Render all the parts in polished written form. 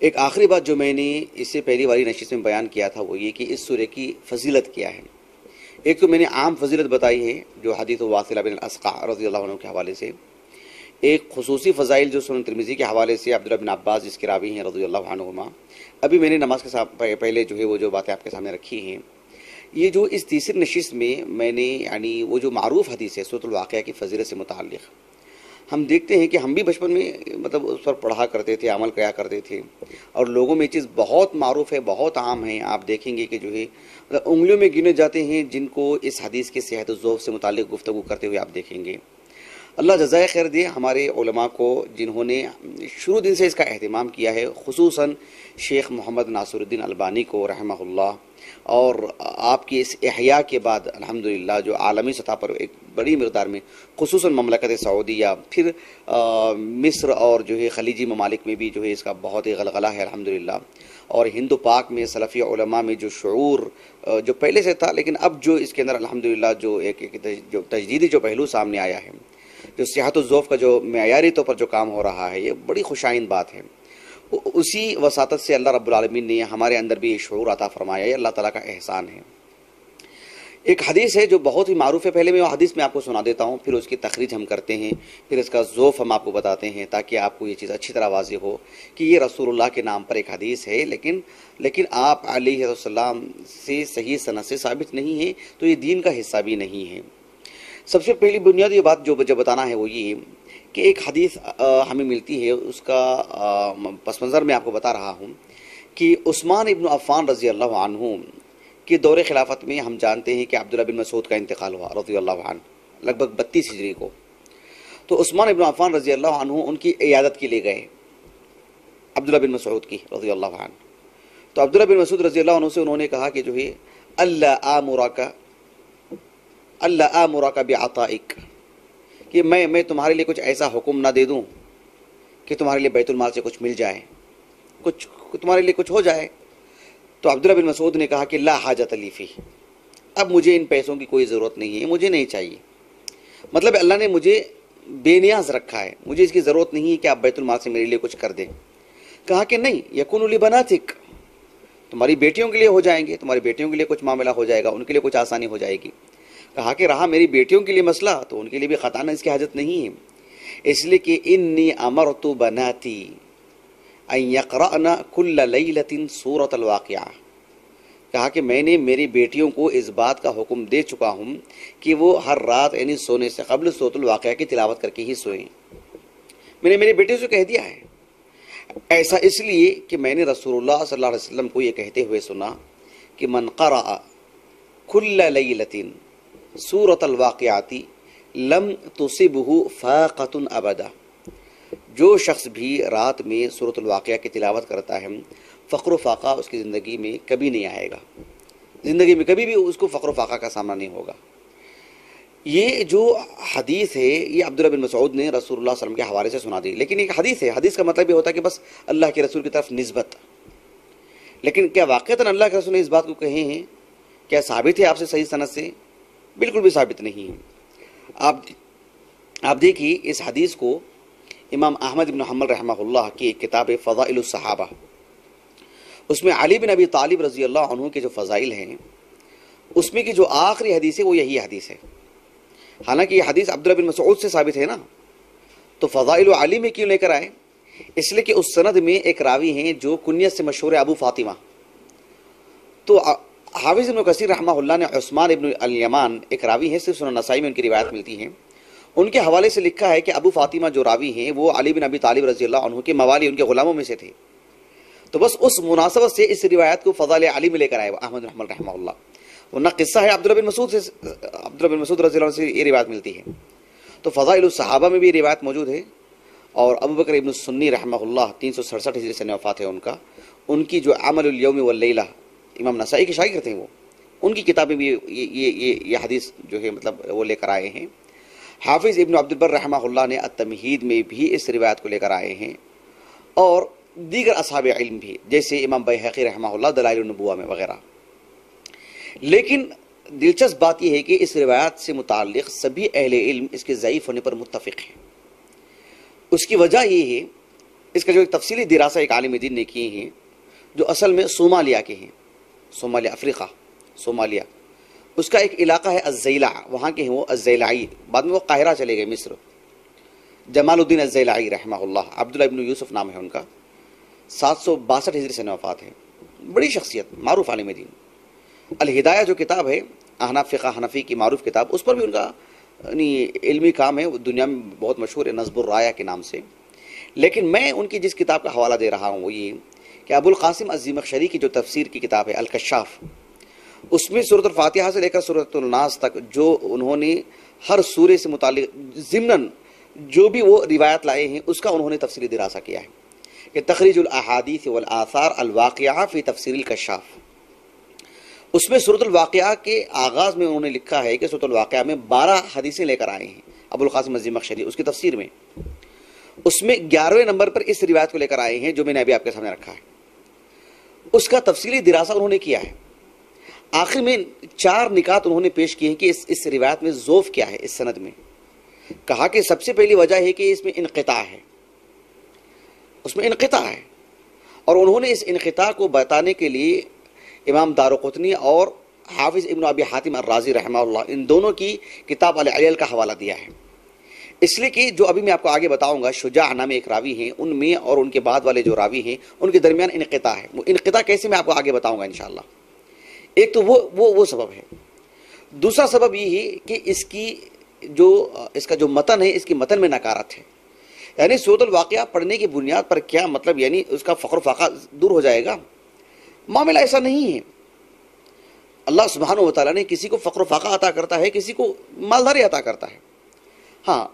ایک آخری بات جو میں نے اس سے پہلی والی نشست میں بیان کیا تھا وہ یہ کہ اس سورہ کی فضیلت کیا ہے۔ ایک تو میں نے عام فضیلت بتائی ہے جو حدیث واصلہ بن الاسقع رضی اللہ عنہ کے حوالے سے، ایک خصوصی فضائل جو سنن ترمذی کے حوالے سے عبداللہ بن عباس جس کے راوی ہیں رضی اللہ عنہما۔ ابھی میں نے نماز کے ساتھ پہلے جو ہے وہ جو باتیں آپ کے سامنے رکھی ہیں، یہ جو اس تیسری نشست میں نے یعنی وہ جو معروف حدیث ہے سورۃ الواقعہ کی فضیلت سے متعلق، ہم دیکھتے ہیں کہ ہم بھی بچپن میں مطلب اس پر پڑھا کرتے تھے، عمل کیا کرتے تھے، اور لوگوں میں یہ چیز بہت معروف ہے، بہت عام ہے۔ آپ دیکھیں گے کہ جو ہے انگلیوں میں گنے جاتے ہیں جن کو اس حدیث کے صحت و ذوق سے متعلق گفتگو کرتے ہوئے آپ دیکھیں گے۔ اللہ جزائے خیر دے ہمارے علماء کو جنہوں نے شروع دن سے اس کا اہتمام کیا ہے، خصوصاً شیخ محمد ناصر الدین البانی کو رحمہ اللہ، اور آپ کی اس احیاء کے بعد الحمدللہ جو عالمی سطح پر ایک بڑی مقدار میں خصوصاً مملکت سعودیہ، پھر مصر اور جو ہے خلیجی ممالک میں بھی جو ہے اس کا بہت ہی غلغلہ ہے الحمدللہ، اور ہند و پاک میں سلفی علماء میں جو شعور جو پہلے سے تھا لیکن اب جو اس کے اندر الحمدللہ جو ایک جو تجدیدی جو پہلو سامنے آیا ہے، جو صحت و ذوق کا جو معیاری طور پر جو کام ہو رہا ہے، یہ بڑی خوشائند بات ہے۔ اسی وساطت سے اللہ رب العالمین نے ہمارے اندر بھی یہ شعور عطا فرمایا، یہ اللہ تعالیٰ کا احسان ہے۔ ایک حدیث ہے جو بہت ہی معروف ہے، پہلے میں وہ حدیث میں آپ کو سنا دیتا ہوں، پھر اس کی تخریج ہم کرتے ہیں، پھر اس کا ذوف ہم آپ کو بتاتے ہیں تاکہ آپ کو یہ چیز اچھی طرح واضح ہو کہ یہ رسول اللہ کے نام پر ایک حدیث ہے، لیکن آپ علیہ السلام سے صحیح سند سے ثابت نہیں ہے، تو یہ دین کا حصہ بھی نہیں ہے۔ سب سے پہلی بنیادی بات جو بتانا ہے وہ یہ کہ ایک حدیث ہمیں ملتی ہے، اس کا پس منظر میں آپ کو بتا رہا ہوں کہ عثمان ابن عفان رضی اللہ عنہ کے دور خلافت میں ہم جانتے ہیں کہ عبداللہ بن مسعود کا انتقال ہوا رضی اللہ عنہ لگ بھگ 32 ہجری کو، تو عثمان ابن عفان رضی اللہ عنہ ان کی عیادت کے لیے گئے عبداللہ بن مسعود کی رضی اللہ عنہ۔ تو عبداللہ بن مسعود رضی اللہ عنہ سے انہوں نے کہا کہ جو ہے اللہ آمرک بعطائک، کہ میں تمہارے لیے کچھ ایسا حکم نہ دے دوں کہ تمہارے لیے بیت المال سے کچھ مل جائے، کچھ تمہارے لیے کچھ ہو جائے۔ تو عبداللہ بن مسعود نے کہا کہ لا حاجت لی فی، اب مجھے ان پیسوں کی کوئی ضرورت نہیں ہے، مجھے نہیں چاہیے، مطلب اللہ نے مجھے بے نیاز رکھا ہے، مجھے اس کی ضرورت نہیں ہے کہ آپ بیت المال سے میرے لیے کچھ کر دیں۔ کہا کہ نہیں، یکون لبناتک، تمہاری بیٹیوں کے لیے ہو جائیں گے، تمہاری بیٹیوں کے لیے کچھ معاملہ ہو جائے گا، ان کے لیے کچھ آسانی ہو جائے گی۔ کہا کہ رہا میری بیٹیوں کے لیے مسئلہ تو ان کے لیے بھی خطانہ اس کی حاجت نہیں ہے، اس لیے کہ انی امرت بناتی ان یقرأن کل لیلۃ سورۃ الواقعہ، کہا کہ میں نے میری بیٹیوں کو اس بات کا حکم دے چکا ہوں کہ وہ ہر رات یعنی سونے سے قبل سورۃ الواقعہ کی تلاوت کر کے ہی سوئیں، میں نے میری بیٹیوں سے کہہ دیا ہے۔ ایسا اس لیے کہ میں نے رسول اللہ صلی اللہ علیہ وسلم کو یہ کہتے ہوئے سنا کہ من قرأ کل لیلۃ سورۃ الواقعات لم تصبہ فاقۃ ابدا، جو شخص بھی رات میں سورۃ الواقعہ کی تلاوت کرتا ہے فقر و فاقہ اس کی زندگی میں کبھی نہیں آئے گا، زندگی میں کبھی بھی اس کو فقر و فاقہ کا سامنا نہیں ہوگا۔ یہ جو حدیث ہے یہ عبداللہ بن مسعود نے رسول اللہ صلی اللہ علیہ وسلم کے حوالے سے سنا دی، لیکن ایک حدیث ہے، حدیث کا مطلب یہ ہوتا ہے کہ بس اللہ کے رسول کی طرف نسبت، لیکن کیا واقعتاً اللہ کے رسول نے اس بات کو کہے ہیں؟ کیا ثابت ہے آپ سے صحیح سند سے؟ بالکل بھی ثابت نہیں ہے۔ آپ دیکھیے اس حدیث کو امام احمد بن حنبل رحمہ اللہ کی ایک کتاب فضائل الصحابہ، اس میں علی بن ابی طالب رضی اللہ عنہ کے جو فضائل ہیں اس میں کی جو آخری حدیث ہے وہ یہی حدیث ہے، حالانکہ یہ حدیث عبداللہ بن مسعود سے ثابت ہے نا، تو فضائل علی میں کیوں لے کر آئے؟ اس لیے کہ اس سند میں ایک راوی ہیں جو کنیت سے مشہور ہے ابو فاطمہ، تو حافظ ابن کثیر رحمہ اللہ نے عثمان ابن الیمان ایک راوی ہیں، صرف سنن نسائی میں ان کی روایت ملتی ہے، ان کے حوالے سے لکھا ہے کہ ابو فاطمہ جو راوی ہیں وہ علی بن ابی طالب رضی اللہ عنہ کے موالی، ان کے غلاموں میں سے تھے، تو بس اس مناسبت سے اس روایت کو فضائل علی میں لے کر آئے احمد بن حنبل رحمہ اللہ، ورنہ قصہ ہے عبداللہ بن مسعود رضی اللہ عنہ سے یہ روایت ملتی ہے۔ تو فضائل الصحابہ میں بھی یہ روایت موجود ہے، اور ابو بکر ابن السنی رحمہ اللہ 367 ہجری سے وفات ہے ان کی جو عمل الیوم واللیلہ امام نسائی کے شاگرد ہیں، وہ ان کی کتابیں بھی یہ حدیث جو ہے مطلب وہ لے کر آئے ہیں۔ حافظ ابن عبد البر رحمہ اللہ نے التمہید میں بھی اس روایت کو لے کر آئے ہیں، اور دیگر اصحاب علم بھی جیسے امام بیہقی رحمہ اللہ دلائل النبوہ میں وغیرہ۔ لیکن دلچسپ بات یہ ہے کہ اس روایت سے متعلق سبھی اہل علم اس کے ضعیف ہونے پر متفق ہیں۔ اس کی وجہ یہ ہے اس کا جو ایک تفصیلی دراسہ ایک عالم دین نے کیے ہیں جو اصل میں صومالیہ کے ہیں، صومالیہ افریقہ، صومالیہ، اس کا ایک علاقہ ہے الزیلع، وہاں کے ہیں وہ الزیلعی، بعد میں وہ قاہرہ چلے گئے مصر، جمال الدین الزیلعی رحمہ اللہ، عبداللہ ابن یوسف نام ہے ان کا، 762 ہجری سے وفات ہے، بڑی شخصیت، معروف عالم دین۔ الہدایہ جو کتاب ہے احناف فقہ حنفی کی معروف کتاب، اس پر بھی ان کا علمی کام ہے، وہ دنیا میں بہت مشہور ہے نصب الرایہ کے نام سے۔ لیکن میں ان کی جس کتاب کا حوالہ دے رہا ہوں وہ یہ کہ ابو القاسم الزمخشری کی جو تفسیر کی کتاب ہے الکشاف، اس میں سورۃ الفاتحہ سے لے کر سورۃ الناس تک جو انہوں نے ہر سورے سے متعلق ضمناً جو بھی وہ روایت لائے ہیں اس کا انہوں نے تفصیلی دراسہ کیا ہے، کہ تخریج الاحادیث والآثار الواقعہ فی تفسیر الکشاف۔ اس میں سورۃ الواقعہ کے آغاز میں انہوں نے لکھا ہے کہ سورۃ الواقعہ میں 12 حدیثیں لے کر آئے ہیں ابو القاسم الزمخشری اس کی تفسیر میں، اس میں 11ویں نمبر پر اس روایت کو لے کر آئے ہیں جو میں نے ابھی آپ کے سامنے رکھا ہے، اس کا تفصیلی دراسہ انہوں نے کیا ہے۔ آخر میں 4 نکات انہوں نے پیش کیے ہیں کہ اس روایت میں ضعف کیا ہے، اس سند میں۔ کہا کہ سب سے پہلی وجہ ہے کہ اس میں انقطاع ہے، اس میں انقطاع ہے، اور انہوں نے اس انقطاع کو بتانے کے لیے امام دارقطنی اور حافظ ابن ابی حاتم الرازی رحمہ اللہ ان دونوں کی کتاب العلل کا حوالہ دیا ہے، اس لیے کہ جو ابھی میں آپ کو آگے بتاؤں گا شجاع نام ایک راوی ہیں، ان میں اور ان کے بعد والے جو راوی ہیں ان کے درمیان انقطاع ہے، وہ انقطاع کیسے میں آپ کو آگے بتاؤں گا انشاءاللہ۔ ایک تو وہ سبب ہے، دوسرا سبب یہ ہے کہ اس کا جو متن ہے اس کی متن میں نکارت ہے، یعنی سورۃ الواقعہ پڑھنے کی بنیاد پر کیا مطلب یعنی اس کا فخر و فاقہ دور ہو جائے گا، معاملہ ایسا نہیں ہے۔ اللہ سبحانہ و تعالیٰ نے کسی کو فخر و فاقہ عطا کرتا ہے، کسی کو مالداری عطا کرتا ہے، ہاں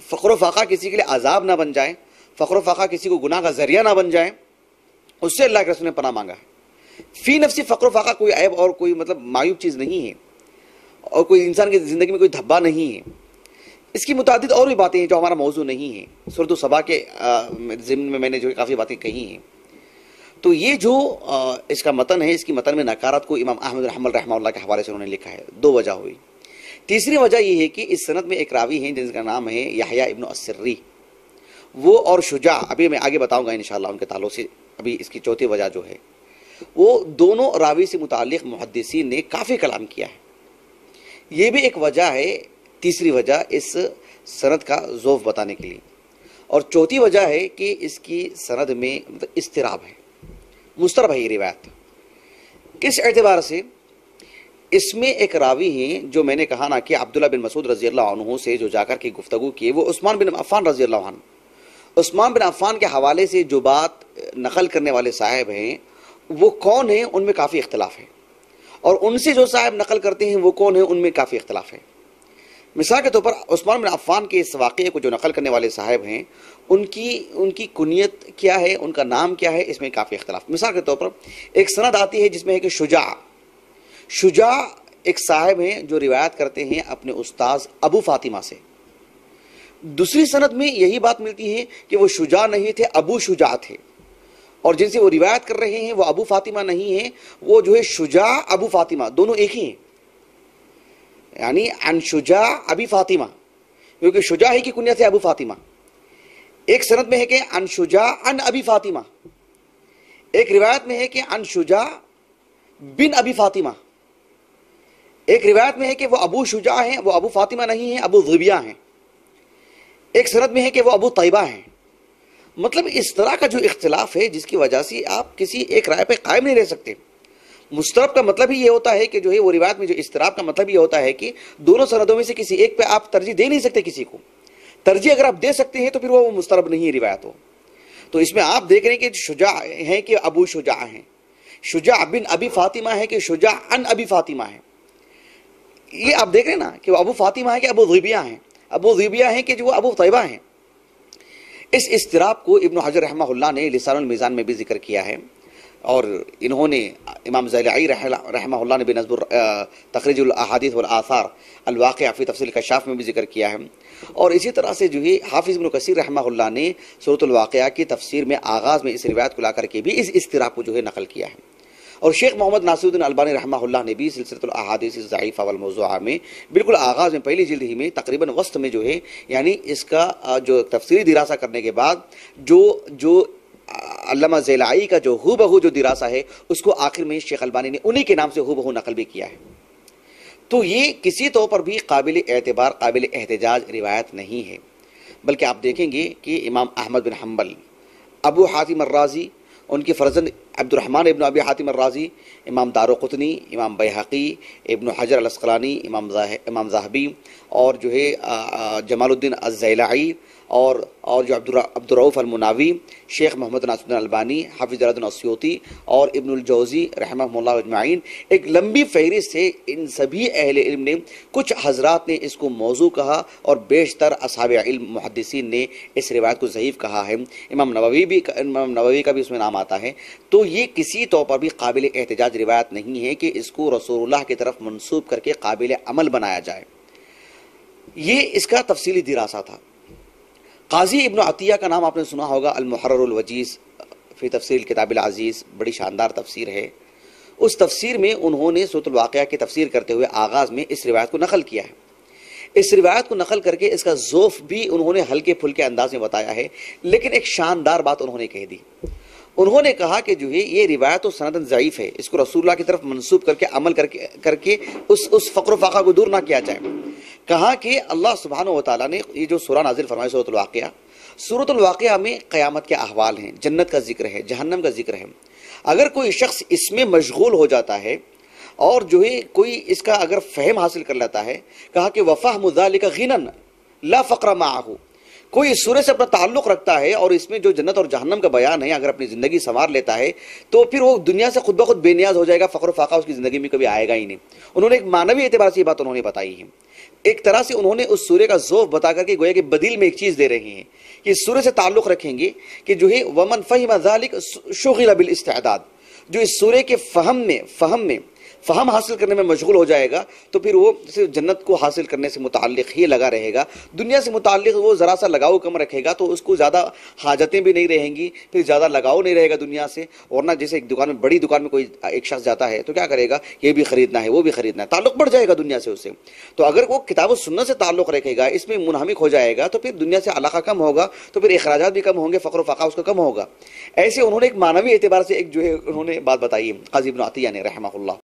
فخر و فاقہ کسی کے لیے عذاب نہ بن جائے، فخر و فاقہ کسی کو گناہ کا ذریعہ نہ بن جائے، اس سے اللہ کے رسول نے پناہ مانگا ہے۔ فی نفسی فخر و فاقہ کوئی عیب اور کوئی مطلب معیوب چیز نہیں ہے، اور کوئی انسان کی زندگی میں کوئی دھبا نہیں ہے، اس کی متعدد اور بھی باتیں ہیں جو ہمارا موضوع نہیں ہے، سورۃ الصبا کے ضمن میں نے جو کافی باتیں کہی ہیں۔ تو یہ جو اس کا متن ہے اس کی متن میں نکارت کو امام احمد رحمہ اللہ کے حوالے سے انہوں نے لکھا ہے، 2 وجہ ہوئی۔ تیسری وجہ یہ ہے کہ اس سند میں ایک راوی ہیں جن کا نام ہے یحییٰ ابن السری، وہ اور شجاع، ابھی میں آگے بتاؤں گا انشاءاللہ ان کے تعلق سے، ابھی اس کی چوتھی وجہ جو ہے وہ دونوں راوی سے متعلق محدثین نے کافی کلام کیا ہے، یہ بھی ایک وجہ ہے، تیسری وجہ اس سند کا ضعف بتانے کے لیے۔ اور چوتھی وجہ ہے کہ اس کی سند میں اضطراب ہے، مضطرب ہے یہ روایت۔ کس اعتبار سے؟ اس میں ایک راوی ہیں جو میں نے کہا نا کہ عبداللہ بن مسعود رضی اللہ عنہ سے جو جا کر کے گفتگو کی، وہ عثمان بن عفان رضی اللہ عنہ، عثمان بن عفان کے حوالے سے جو بات نقل کرنے والے صاحب ہیں وہ کون ہیں ان میں کافی اختلاف ہے، اور ان سے جو صاحب نقل کرتے ہیں وہ کون ہیں ان میں کافی اختلاف ہے۔ مثال کے طور پر عثمان بن عفان کے اس واقعے کو جو نقل کرنے والے صاحب ہیں ان کی کنیت کیا ہے، ان کا نام کیا ہے، اس میں کافی اختلاف۔ مثال کے طور پر ایک سند آتی ہے جس میں ہے کہ شجاع ایک صاحب ہیں جو روایت کرتے ہیں اپنے استاذ ابو فاطمہ سے، دوسری سند میں یہی بات ملتی ہے کہ وہ شجاع نہیں تھے، ابو شجاع تھے، اور جن سے وہ روایت کر رہے ہیں وہ ابو فاطمہ نہیں ہیں، وہ جو ہے شجاع ابو فاطمہ، دونوں ایک ہی ہیں، یعنی عن شجاع ابی فاطمہ، کیونکہ شجاع ہی کی کنیت ہے ابو فاطمہ۔ ایک سند میں ہے کہ عن شجاع عن ابی فاطمہ، ایک روایت میں ہے کہ عن شجاع بن ابی فاطمہ، ایک روایت میں ہے کہ وہ ابو شجاع ہیں، وہ ابو فاطمہ نہیں ہیں، ابو ذبیہ ہیں، ایک سند میں ہے کہ وہ ابو طیبہ ہیں۔ مطلب اس طرح کا جو اختلاف ہے جس کی وجہ سے آپ کسی ایک رائے پہ قائم نہیں رہ سکتے۔ مضطرب کا مطلب ہی یہ ہوتا ہے کہ جو ہے وہ روایت میں جو اضطراب کا مطلب یہ ہوتا ہے کہ دونوں سندوں میں سے کسی ایک پہ آپ ترجیح دے نہیں سکتے، کسی کو ترجیح اگر آپ دے سکتے ہیں تو پھر وہ مضطرب نہیں ہے روایت ہو۔ تو اس میں آپ دیکھ رہے ہیں کہ شجاع ہیں کہ ابو شجاع ہیں، شجاع بن ابی فاطمہ ہے کہ شجاع عن ابی فاطمہ ہے، یہ آپ دیکھ رہے ہیں نا کہ وہ ابو فاطمہ ہے کہ ابو ذبیہ ہیں، ابو ذبیہ ہیں کہ جو ابو طیبہ ہیں۔ اس اضطراب کو ابن حجر رحمہ اللہ نے لسان المیزان میں بھی ذکر کیا ہے، اور انہوں نے امام زیلعی رحمہ اللہ نے بنظم تخریج الاحادیث والآثار الواقعہ فی تفسیر الکشاف میں بھی ذکر کیا ہے، اور اسی طرح سے جو ہے حافظ ابن کثیر رحمہ اللہ نے سورۃ الواقعہ کی تفسیر میں آغاز میں اس روایت کو لا کر کے بھی اس اضطراب کو جو ہے نقل کیا ہے۔ اور شیخ محمد ناصر الدین البانی رحمہ اللہ نے بھی سلسلۃ الاحادیث الضعیفہ والموضوعہ میں بالکل آغاز میں پہلی جلد ہی میں تقریباً وسط میں جو ہے یعنی اس کا جو تفسیری دراسہ کرنے کے بعد جو علامہ زیلعی کا جو ہو بہو جو دراسہ ہے اس کو آخر میں شیخ البانی نے انہی کے نام سے ہو بہو نقل بھی کیا ہے. تو یہ کسی طور پر بھی قابل اعتبار قابل احتجاج روایت نہیں ہے، بلکہ آپ دیکھیں گے کہ امام احمد بن حنبل، ابو حاتم الرازی، ان کے فرزند عبد الرحمن ابن ابی حاتم الرازی، امام دارقطنی، امام بیہقی، ابن حجر العسقلانی، امام ذہبی، اور جو ہے جمال الدین الزیلعی، اور جو عبد الرؤف المناوی، شیخ محمد ناصر الدین البانی، حافظ جلال الدین السیوطی اور ابن الجوزی رحمہ اللہ اجمعین، ایک لمبی فہرست ہے. ان سبھی اہل علم نے، کچھ حضرات نے اس کو موضوع کہا اور بیشتر اصحاب علم محدثین نے اس روایت کو ضعیف کہا ہے. امام نووی کا بھی اس میں نام آتا ہے. تو یہ کسی طور پر بھی قابل احتجاج روایت نہیں ہے کہ اس کو رسول اللہ کی طرف منسوب کر کے قابل عمل بنایا جائے. یہ اس کا تفصیلی دراسہ تھا. قاضی ابن عطیہ کا نام آپ نے سنا ہوگا، المحرر الوجیز فی تفسیر الکتاب العزیز، بڑی شاندار تفسیر ہے. اس تفسیر میں انہوں نے سورۃ الواقعہ کی تفسیر کرتے ہوئے آغاز میں اس روایت کو نقل کیا ہے. اس روایت کو نقل کر کے اس کا ذوف بھی انہوں نے ہلکے پھلکے انداز میں بتایا ہے، لیکن ایک شاندار بات انہوں نے کہہ دی. انہوں نے کہا کہ جو ہے یہ روایت تو سندن ضعیف ہے، اس کو رسول اللہ کی طرف منسوب کر کے عمل کر کے اس فقر و فاقہ کو دور نہ کیا جائے. کہا کہ اللہ سبحانہ و تعالیٰ نے یہ جو سورہ نازل فرمائی سورۃ الواقعہ میں قیامت کے احوال ہیں، جنت کا ذکر ہے، جہنم کا ذکر ہے. اگر کوئی شخص اس میں مشغول ہو جاتا ہے اور جو ہے کوئی اس کا اگر فہم حاصل کر لیتا ہے، کہا کہ وفہم ذالک غنی لا فقر معہ، کوئی اس سورہ سے اپنا تعلق رکھتا ہے اور اس میں جو جنت اور جہنم کا بیان ہے اگر اپنی زندگی سنوار لیتا ہے تو پھر وہ دنیا سے خود بخود بے نیاز ہو جائے گا، فقر و فاقہ اس کی زندگی میں کبھی آئے گا ہی نہیں. انہوں نے ایک معنوی اعتبار سے یہ بات انہوں نے بتائی ہے. ایک طرح سے انہوں نے اس سورہ کا ذوف بتا کر کے گویا کہ بدیل میں ایک چیز دے رہے ہیں کہ اس سورہ سے تعلق رکھیں گے کہ جو ہے ومن فہم ذالک شغل بالاستعداد، جو اس سورہ کے فہم حاصل کرنے میں مشغول ہو جائے گا تو پھر وہ صرف جنت کو حاصل کرنے سے متعلق ہی لگا رہے گا. دنیا سے متعلق وہ ذرا سا لگاؤ کم رکھے گا تو اس کو زیادہ حاجتیں بھی نہیں رہیں گی، پھر زیادہ لگاؤ نہیں رہے گا دنیا سے. ورنہ جیسے ایک دکان میں، بڑی دکان میں کوئی ایک شخص جاتا ہے تو کیا کرے گا، یہ بھی خریدنا ہے وہ بھی خریدنا ہے، تعلق بڑھ جائے گا دنیا سے اس سے. تو اگر وہ کتاب و سنت سے تعلق رکھے گا، اس میں منہمک ہو جائے گا تو پھر دنیا سے علاقہ کم ہوگا، تو پھر اخراجات بھی کم ہوں گے، فقر و فاقہ اس کا کم ہوگا. ایسے انہوں نے ایک معنوی اعتبار سے ایک جو ہے انہوں نے بات بتائی ہے قاضی ابن عطیہ نے رحمہ اللہ.